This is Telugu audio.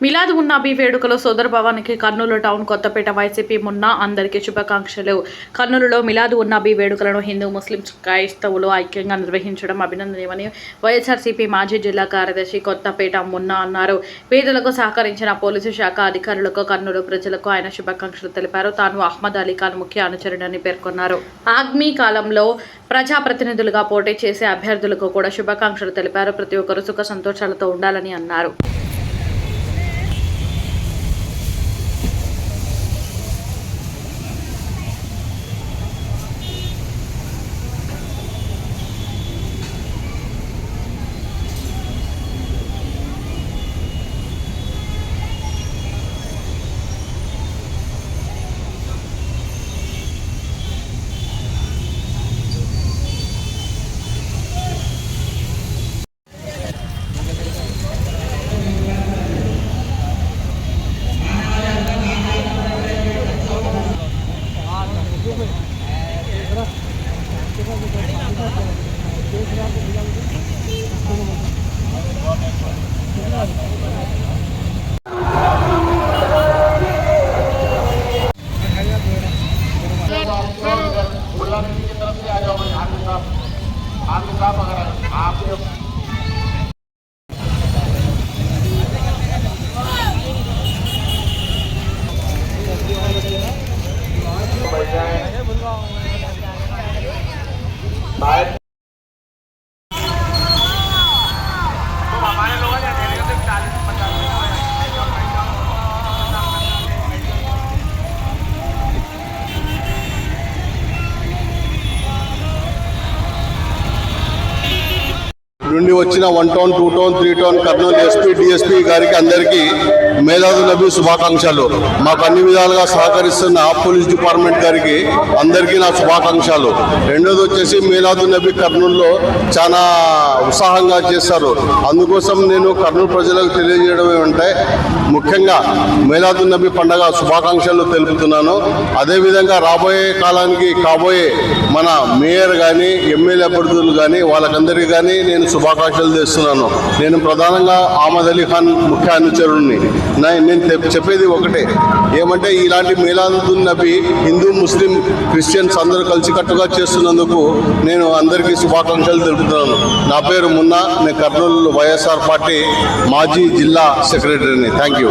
మిలాద్ ఉన్ నబీ వేడుకలో సోదరభావానికి కర్నూలు టౌన్ కొత్తపేట వైసీపీ మున్నా అందరికీ శుభాకాంక్షలు. కర్నూలులో మిలాద్ ఉన్ నబీ వేడుకలను హిందూ ముస్లిం క్రైస్తవులు ఐక్యంగా నిర్వహించడం అభినందనీయమని వైఎస్ఆర్సీపీ మాజీ జిల్లా కార్యదర్శి కొత్తపేట మున్నా అన్నారు. పేదలకు సహకరించిన పోలీసు శాఖ అధికారులకు, కర్నూలు ప్రజలకు ఆయన శుభాకాంక్షలు తెలిపారు. తాను అహ్మద్ అలీ ఖాన్ ముఖ్య అనుచరుడని పేర్కొన్నారు. ఆగ్మీ కాలంలో ప్రజాప్రతినిధులుగా పోటీ చేసే అభ్యర్థులకు కూడా శుభాకాంక్షలు తెలిపారు. ప్రతి ఒక్కరూ సుఖ సంతోషాలతో ఉండాలని అన్నారు. నుండి వచ్చిన 1 town 2 town 3 town Kurnool SP DSP గారికి అందరికీ మేలాదు నబీ శుభాకాంక్షలు. మాకు అన్ని విధాలుగా సహకరిస్తున్న పోలీస్ డిపార్ట్మెంట్ గారికి అందరికీ నా శుభాకాంక్షలు. రెండోది వచ్చేసి మేలాదు నబీ కర్నూలులో చాలా ఉత్సాహంగా చేస్తారు. అందుకోసం నేను కర్నూలు ప్రజలకు తెలియజేయడం ఏమంటే ముఖ్యంగా మేలాదు నబీ పండుగ శుభాకాంక్షలు తెలుపుతున్నాను. అదేవిధంగా రాబోయే కాలానికి కాబోయే మన మేయర్ కానీ ఎమ్మెల్యే అభ్యర్థులు కానీ వాళ్ళకందరికీ కానీ నేను శుభాకాంక్షలు చేస్తున్నాను. నేను ప్రధానంగా అహ్మద్ అలీ ఖాన్ ముఖ్య అనుచరుడిని. నేను చెప్పేది ఒకటే ఏమంటే ఇలాంటి మీలాదున్ నబీ హిందూ ముస్లిం క్రిస్టియన్స్ అందరూ కలిసికట్టుగా చేస్తున్నందుకు నేను అందరికీ శుభాకాంక్షలు తెలుపుతున్నాను. నా పేరు మున్నా, నేను కర్నూలు వైఎస్ఆర్ పార్టీ మాజీ జిల్లా సెక్రటరీని. Thank you.